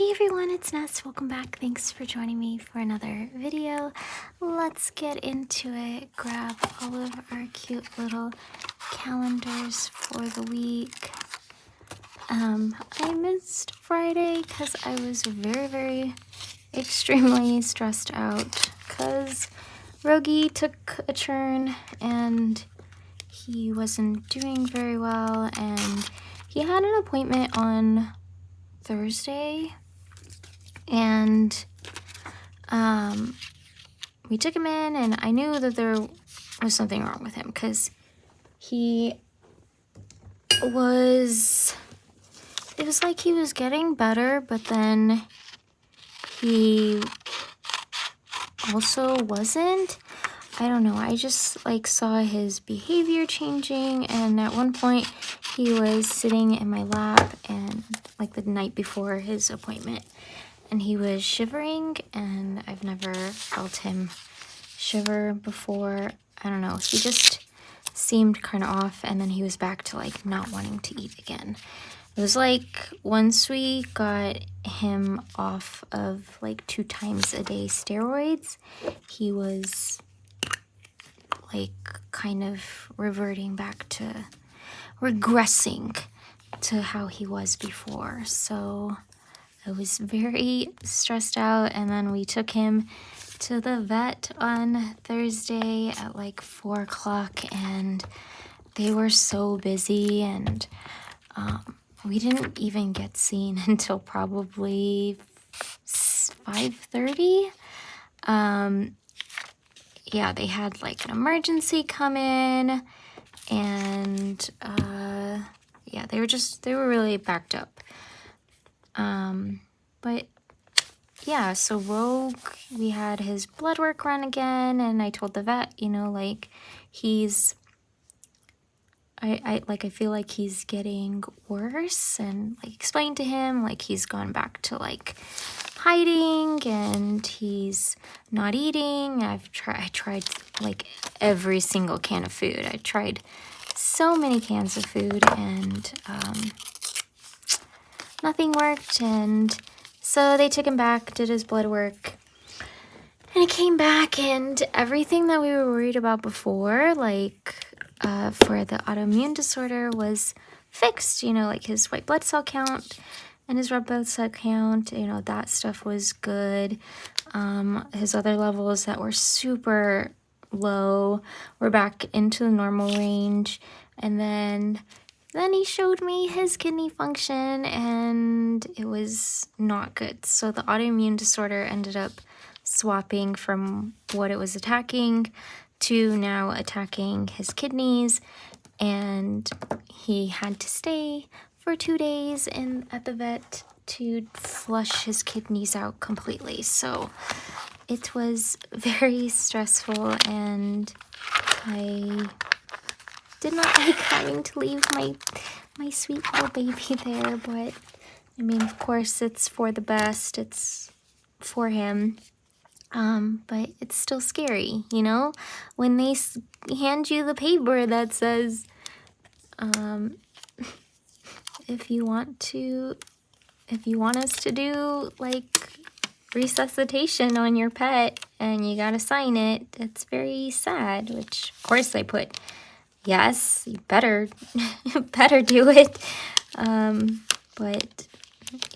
Hey everyone, it's Ness. Welcome back. Thanks for joining me for another video. Let's get into it. Grab all of our cute little calendars for the week. I missed Friday because I was very extremely stressed out because Rogi took a turn and he wasn't doing very well, and he had an appointment on Thursday, and we took him in, and I knew that there was something wrong with him because it was like he was getting better, but then he also wasn't. I don't know, I just like saw his behavior changing, and at one point he was sitting in my lap, and like the night before his appointment, and he was shivering, and I've never felt him shiver before. I don't know, he just seemed kind of off, and then he was back to like not wanting to eat again. It was like once we got him off of like 2 times a day steroids, he was like kind of regressing to how he was before. So I was very stressed out, and then we took him to the vet on Thursday at like 4 o'clock, and they were so busy, and we didn't even get seen until probably 5:30. Yeah, they had like an emergency come in, and yeah, they were really backed up. But yeah, so Rogue, we had his blood work run again, and I told the vet, you know, like I feel like he's getting worse, and like explained to him like he's gone back to like hiding, and he's not eating. I tried like every single can of food. I tried so many cans of food, and nothing worked. And so they took him back, did his blood work, and he came back, and everything that we were worried about before, like for the autoimmune disorder, was fixed. You know, like his white blood cell count and his red blood cell count, you know, that stuff was good. His other levels that were super low were back into the normal range. And then he showed me his kidney function, and it was not good. So the autoimmune disorder ended up swapping from what it was attacking to now attacking his kidneys, and he had to stay for 2 days at the vet to flush his kidneys out completely. So it was very stressful, and I did not like having to leave my sweet little baby there, but I mean, of course, it's for the best. It's for him. But it's still scary, you know, when they hand you the paper that says, if you want us to do like resuscitation on your pet and you gotta sign it, it's very sad. Which of course I put yes, you better do it. But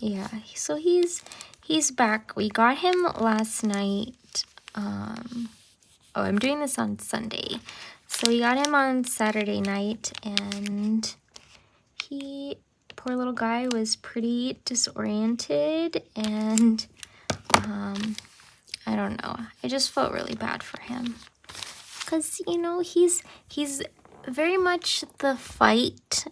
yeah, so he's back. We got him last night. I'm doing this on Sunday. So we got him on Saturday night, and poor little guy, was pretty disoriented, and I don't know. I just felt really bad for him because, you know, he's very much the fight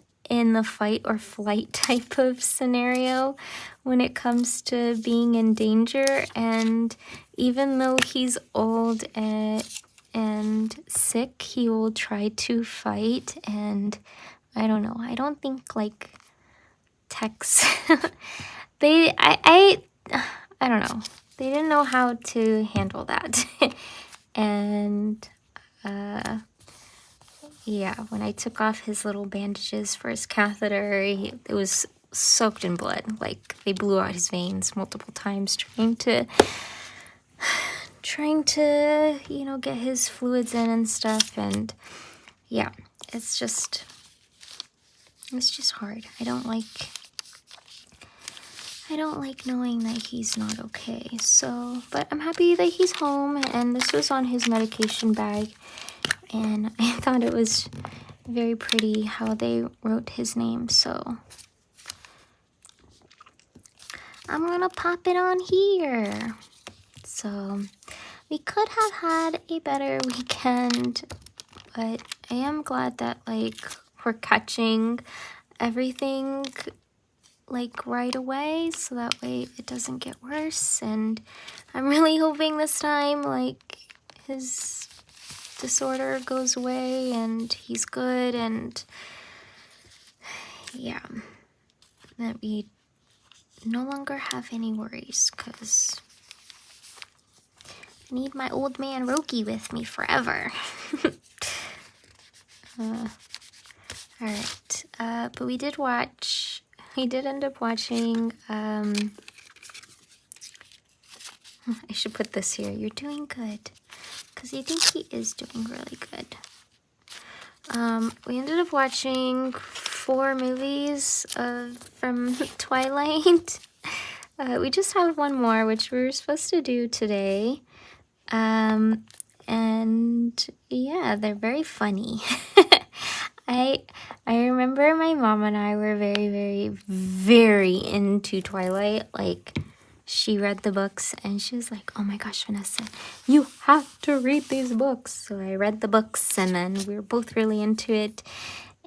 or flight type of scenario when it comes to being in danger. And even though he's old and sick, he will try to fight. And I don't know, I don't think like techs I don't know, they didn't know how to handle that. And yeah, when I took off his little bandages for his catheter, it was soaked in blood. Like, they blew out his veins multiple times trying to, you know, get his fluids in and stuff. And yeah, it's just hard. I don't like knowing that he's not okay. So, but I'm happy that he's home, and this was on his medication bag, and I thought it was very pretty how they wrote his name. So I'm gonna pop it on here. So we could have had a better weekend, but I am glad that like we're catching everything like right away, so that way it doesn't get worse. And I'm really hoping this time like his disorder goes away and he's good, and yeah, that we no longer have any worries, because I need my old man Roki with me forever. Alright, but we did end up watching, I should put this here, you're doing good, because I think he is doing really good. We ended up watching 4 movies from Twilight. We just have one more, which we were supposed to do today. And yeah, they're very funny. I remember my mom and I were very, very, very into Twilight. Like, she read the books and she was like, oh my gosh, Vanessa, you have to read these books. So I read the books, and then we were both really into it.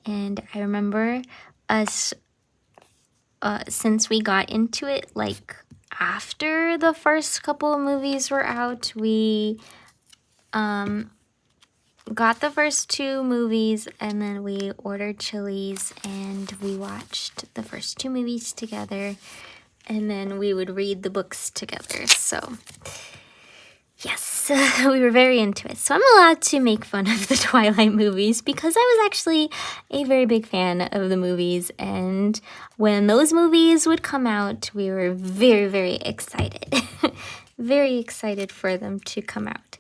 And I remember us, since we got into it, like after the first couple of movies were out, we got the first 2 movies, and then we ordered Chili's and we watched the first 2 movies together, and then we would read the books together. So yes, we were very into it. So I'm allowed to make fun of the Twilight movies because I was actually a very big fan of the movies, and when those movies would come out, we were very, very excited. Very excited for them to come out.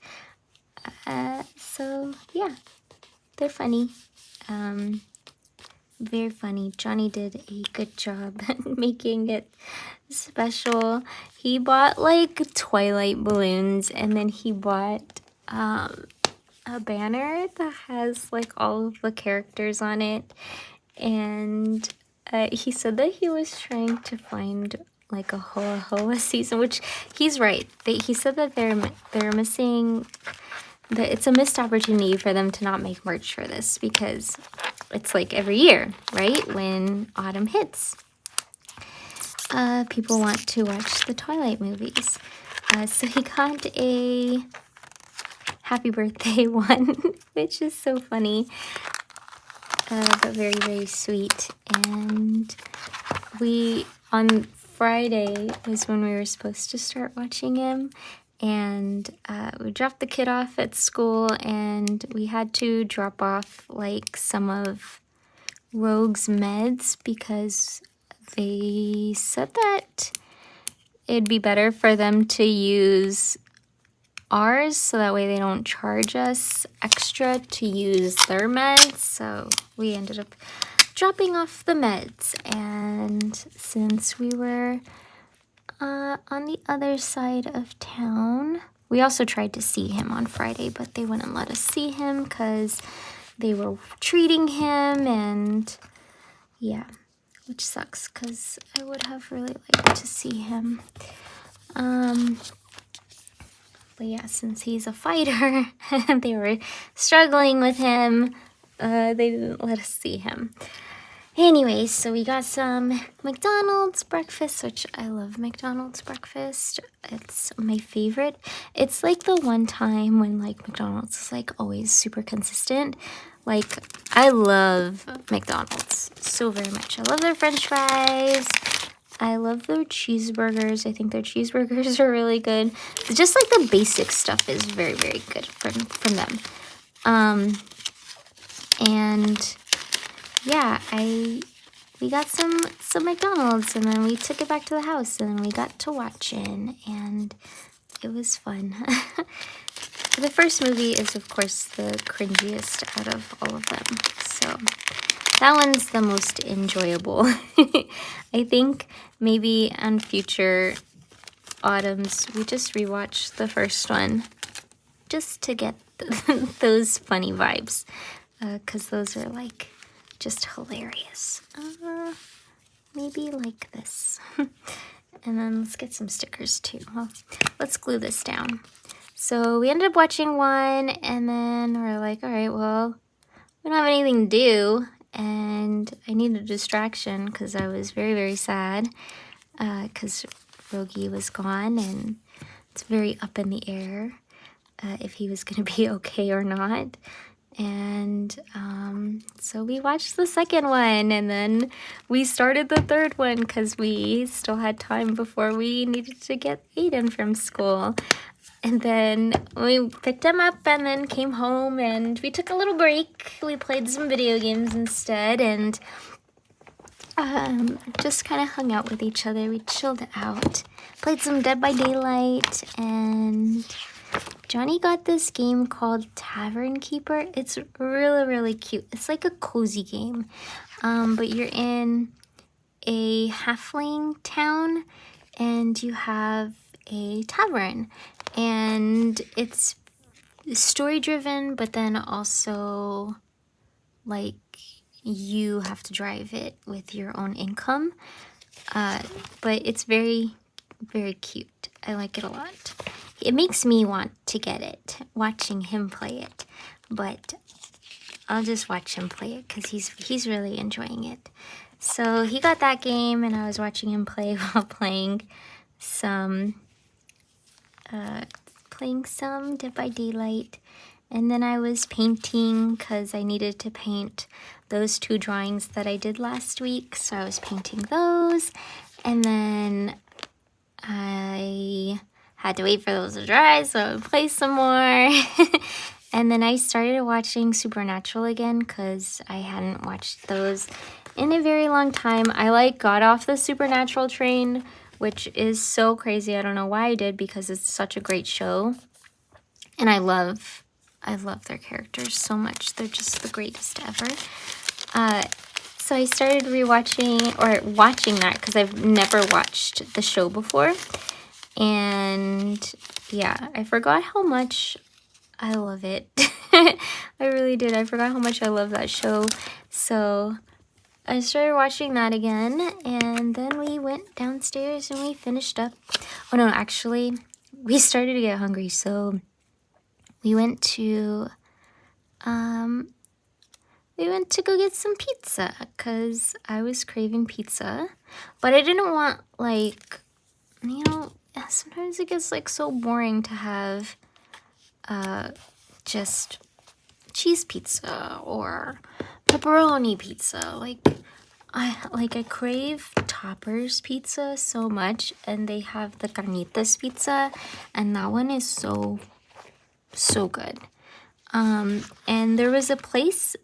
So yeah, they're funny. Very funny. Johnny did a good job making it special. He bought like Twilight balloons, and then he bought a banner that has like all of the characters on it, and he said that he was trying to find like a Hoa Hoa season, which he's right. He said that they're missing. That it's a missed opportunity for them to not make merch for this, because it's like every year, right? When autumn hits, people want to watch the Twilight movies. So he got a happy birthday one, which is so funny, but very, very sweet. And on Friday was when we were supposed to start watching him. And we dropped the kid off at school, and we had to drop off like some of Rogue's meds because they said that it'd be better for them to use ours, so that way they don't charge us extra to use their meds. So we ended up dropping off the meds, and since we were on the other side of town, we also tried to see him on Friday, but they wouldn't let us see him because they were treating him, and yeah, which sucks because I would have really liked to see him. But yeah, since he's a fighter and they were struggling with him, they didn't let us see him. Anyways, so we got some McDonald's breakfast, which I love McDonald's breakfast. It's my favorite. It's like the one time when like McDonald's is like always super consistent. Like, I love McDonald's so very much. I love their French fries. I love their cheeseburgers. I think their cheeseburgers are really good. Just like the basic stuff is very, very good from them. And yeah, I we got some McDonald's, and then we took it back to the house, and then we got to watching, and it was fun. The first movie is, of course, the cringiest out of all of them, so that one's the most enjoyable. I think maybe on future autumns we just rewatch the first one just to get those funny vibes, because those are like just hilarious. Maybe like this. And then let's get some stickers too. Well, let's glue this down. So we ended up watching one, and then we're like, all right, well, we don't have anything to do, and I need a distraction because I was very, very sad because Rogi was gone, and it's very up in the air if he was going to be okay or not. And so we watched the second one, and then we started the third one because we still had time before we needed to get Aiden from school. And then we picked him up and then came home, and we took a little break. We played some video games instead, and just kind of hung out with each other. We chilled out, played some Dead by Daylight, and Johnny got this game called Tavern Keeper. It's really, really cute. It's like a cozy game, but you're in a halfling town, and you have a tavern, and it's story driven, but then also like you have to drive it with your own income, but it's very, very cute. I like it a lot. It makes me want to get it, watching him play it, but I'll just watch him play it because he's really enjoying it. So he got that game, and I was watching him play while playing some Dead by Daylight, and then I was painting because I needed to paint those 2 drawings that I did last week, so I was painting those, and then I had to wait for those to dry so I would play some more. And then I started watching Supernatural again because I hadn't watched those in a very long time. I got off the Supernatural train, which is so crazy. I don't know why I did, because it's such a great show, and I love their characters so much. They're just the greatest ever. So I started watching that because I've never watched the show before, and yeah, I forgot how much I love it. I really did. I forgot how much I love that show. So I started watching that again, and then we went downstairs and we finished up. Oh no, actually, we started to get hungry, so we went to go get some pizza because I was craving pizza, but I didn't want, like, you know, sometimes it gets like so boring to have just cheese pizza or pepperoni pizza. Like I crave Toppers pizza so much, and they have the carnitas pizza, and that one is so good. And there was a place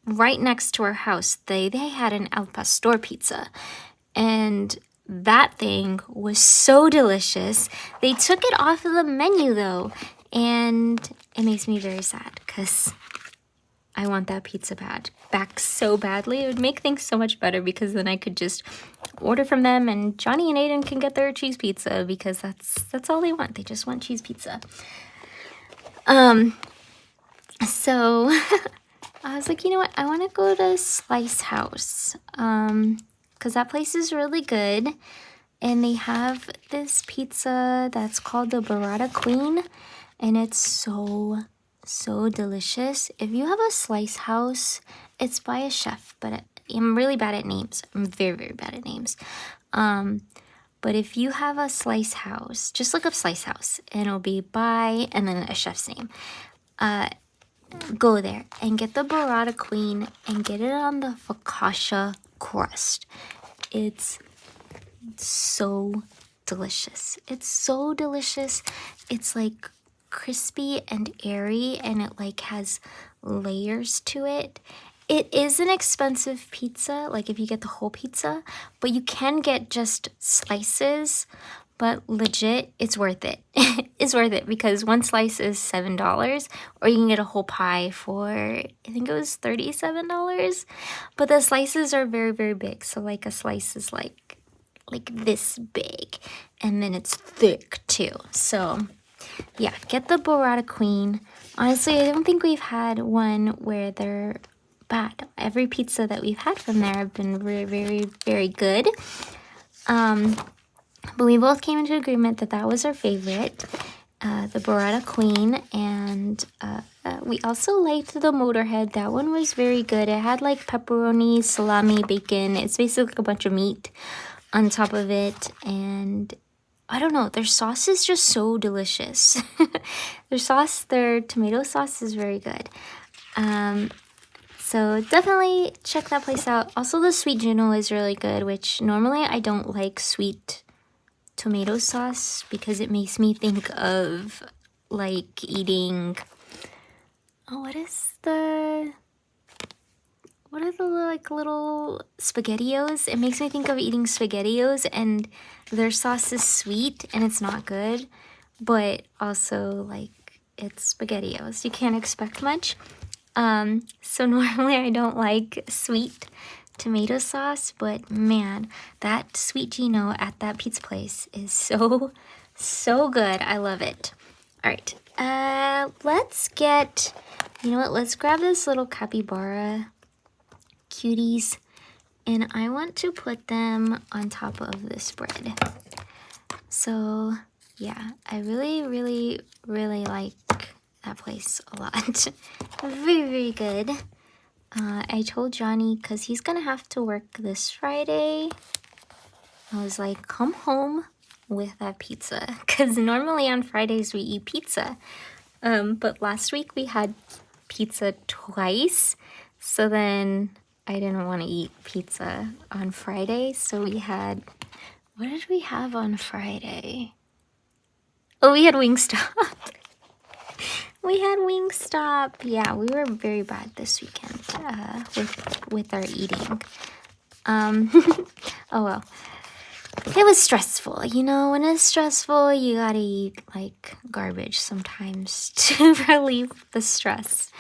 right next to our house. They had an al pastor pizza, and that thing was so delicious. They took it off of the menu though, and it makes me very sad because I want that pizza back so badly. It would make things so much better because then I could just order from them, and Johnny and Aiden can get their cheese pizza because that's all they want. They just want cheese pizza. So I was like, you know what? I want to go to Slice House because that place is really good, and they have this pizza that's called the Burrata Queen, and it's so delicious. If you have a Slice House, it's by a chef, but I'm really bad at names. I'm very, very bad at names. But if you have a Slice House, just look up Slice House, and it'll be by, and then a chef's name. Go there and get the Burrata Queen and get it on the focaccia crust. It's so delicious. It's so delicious. It's like crispy and airy, and it like has layers to it. it is an expensive pizza, like if you get the whole pizza, but you can get just slices. But legit, it's worth it. It's worth it because one slice is $7, or you can get a whole pie for, I think it was $37. But the slices are very, very big. So like a slice is like this big, and then it's thick too. So yeah, get the burrata queen. Honestly, I don't think we've had one where they're bad. Every pizza that we've had from there have been very, very, very good. But we both came into agreement that that was our favorite, the burrata queen, and we also liked the Motorhead. That one was very good. It had like pepperoni, salami, bacon. It's basically like a bunch of meat on top of it, and I don't know, their sauce is just so delicious. Their tomato sauce is very good. So definitely check that place out. Also, the sweet Juno is really good, which normally I don't like sweet tomato sauce because it makes me think of like eating, what are the like little SpaghettiOs? It makes me think of eating SpaghettiOs, and their sauce is sweet and it's not good, but also like it's SpaghettiOs. You can't expect much. So normally I don't like sweet tomato sauce, but man, that sweet Gino at that pizza place is so good. I love it. All right, let's get, you know what, let's grab this little capybara cuties, and I want to put them on top of this bread. So yeah, I really, really, really like that place a lot. Very, very good. I told Johnny, because he's gonna have to work this Friday, I was like, come home with that pizza, because normally on Fridays we eat pizza, but last week we had pizza twice, so then I didn't want to eat pizza on Friday, so we had, what did we have on Friday? Oh, we had Wingstop. We had Wingstop. Yeah, we were very bad this weekend with our eating. Oh well. It was stressful, you know. When it's stressful, you gotta eat like garbage sometimes to relieve the stress.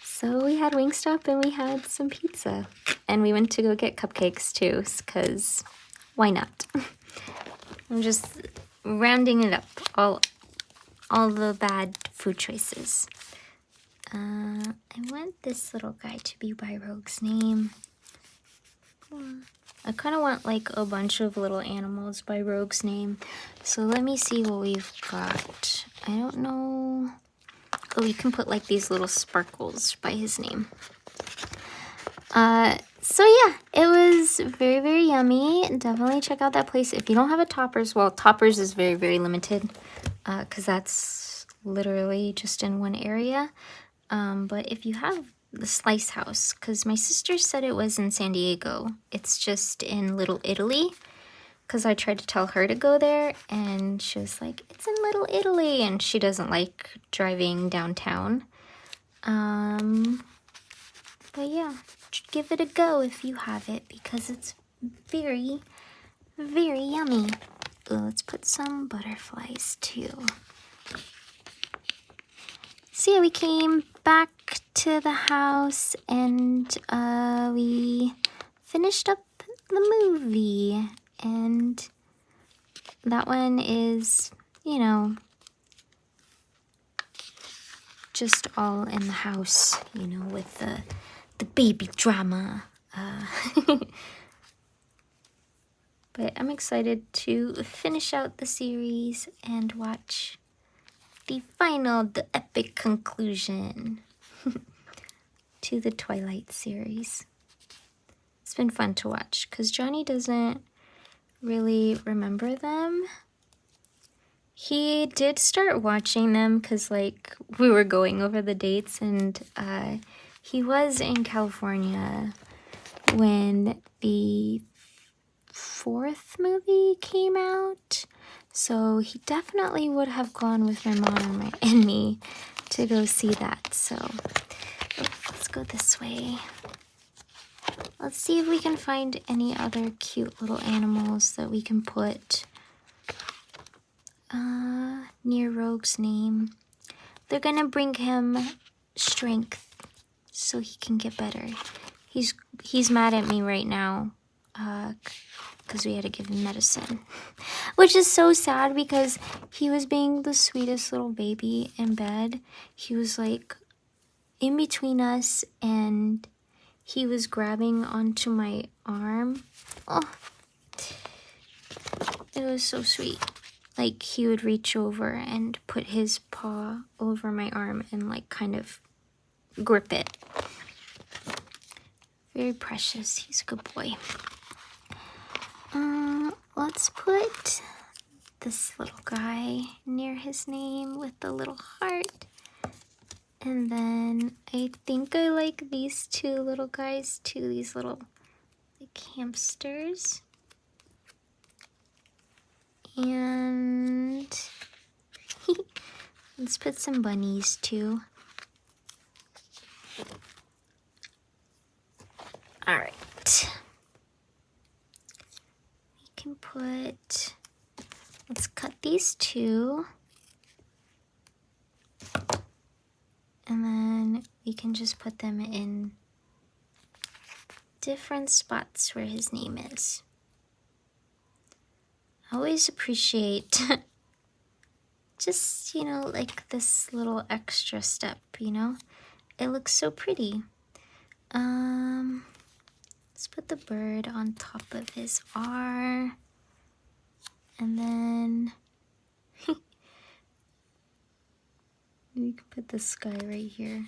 So we had Wingstop and we had some pizza. And we went to go get cupcakes too, because why not? I'm just rounding it up, all the bad food choices. I want this little guy to be by Rogue's name. I kind of want like a bunch of little animals by Rogue's name. So let me see what we've got. I don't know. Oh, we can put like these little sparkles by his name. So yeah, it was very, very yummy. Definitely check out that place. If you don't have a Toppers, well, Toppers is very, very limited, because that's literally just in one area. But if you have the Slice House, because my sister said it was in San Diego, it's just in Little Italy, because I tried to tell her to go there, and she was like, it's in Little Italy, and she doesn't like driving downtown. But yeah, give it a go if you have it, because it's very, very yummy. Ooh, let's put some butterflies too. So yeah, we came back to the house and we finished up the movie, and that one is, you know, just all in the house, you know, with the baby drama. But I'm excited to finish out the series and watch the epic conclusion to the Twilight series. It's been fun to watch because Johnny doesn't really remember them. He did start watching them because, like, we were going over the dates, and he was in California when the 4th movie came out. So he definitely would have gone with my mom and me to go see that. So let's go this way. Let's see if we can find any other cute little animals that we can put near Rogue's name. They're gonna bring him strength so he can get better. He's mad at me right now because we had to give him medicine, which is so sad because he was being the sweetest little baby in bed. He was like in between us and he was grabbing onto my arm. Oh, it was so sweet. Like he would reach over and put his paw over my arm and like kind of grip it. Very precious. He's a good boy. Let's put this little guy near his name with the little heart. And then I think I like these two little guys too. These little like hamsters. And let's put some bunnies too. All right. We can put, let's cut these two. And then we can just put them in different spots where his name is. I always appreciate just, you know, like this little extra step, you know? It looks so pretty. Let's put the bird on top of his R. And then we can put the sky right here.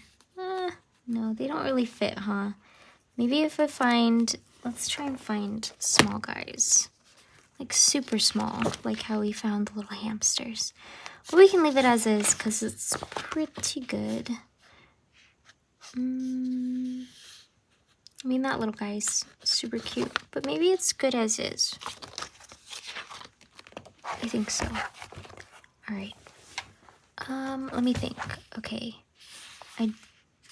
No, they don't really fit, huh? Maybe if I find, let's try and find small guys. Like super small, like how we found the little hamsters. But we can leave it as is because it's pretty good. I mean, that little guy's super cute, but maybe it's good as is. I think so. All right. Let me think. Okay. I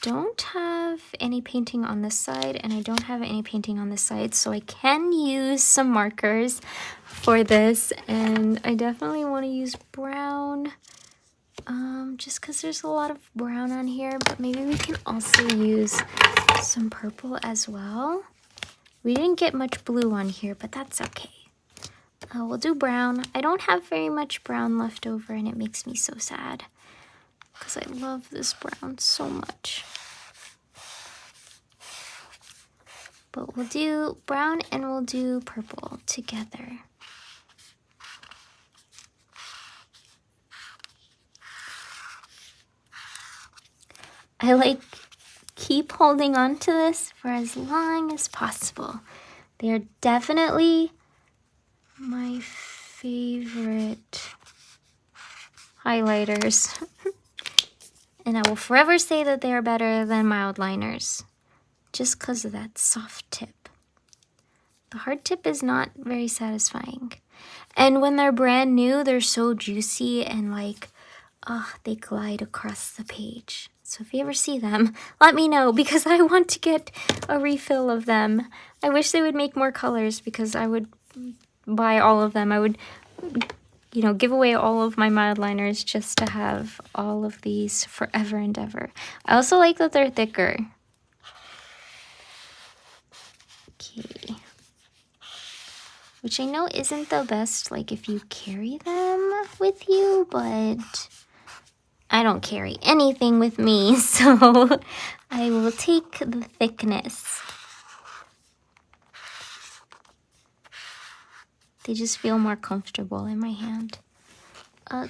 don't have any painting on this side, and I don't have any painting on this side, so I can use some markers for this, and I definitely want to use brown, just because there's a lot of brown on here, but maybe we can also use some purple as well. We didn't get much blue on here, but that's okay. We'll do brown. I don't have very much brown left over, and it makes me so sad because I love this brown so much. But we'll do brown and we'll do purple together. I like keep holding on to this for as long as possible. They are definitely my favorite highlighters. And I will forever say that they are better than mild liners, just because of that soft tip. The hard tip is not very satisfying. And when they're brand new, they're so juicy and like, they glide across the page. So if you ever see them, let me know because I want to get a refill of them. I wish they would make more colors because I would buy all of them. I would, you know, give away all of my mild liners just to have all of these forever and ever. I also like that they're thicker. Okay. Which I know isn't the best, like, if you carry them with you, but I don't carry anything with me, so I will take the thickness. They just feel more comfortable in my hand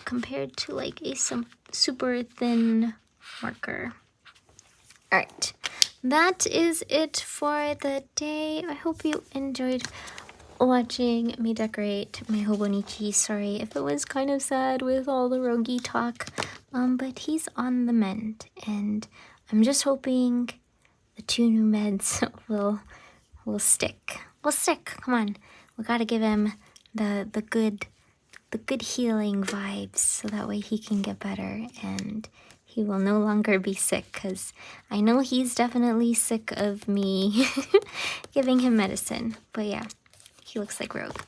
compared to like a super thin marker. All right, that is it for the day. I hope you enjoyed watching me decorate my Hobonichi. Sorry if it was kind of sad with all the Rogi talk, but he's on the mend, and I'm just hoping the 2 new meds will stick. Will stick. Come on, we gotta give him the good healing vibes so that way he can get better and he will no longer be sick, because I know he's definitely sick of me giving him medicine. But yeah, he looks like Rogue.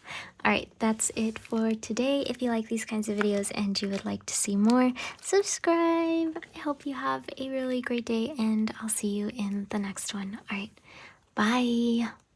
Alright, that's it for today. If you like these kinds of videos and you would like to see more, subscribe. I hope you have a really great day, and I'll see you in the next one. Alright, bye!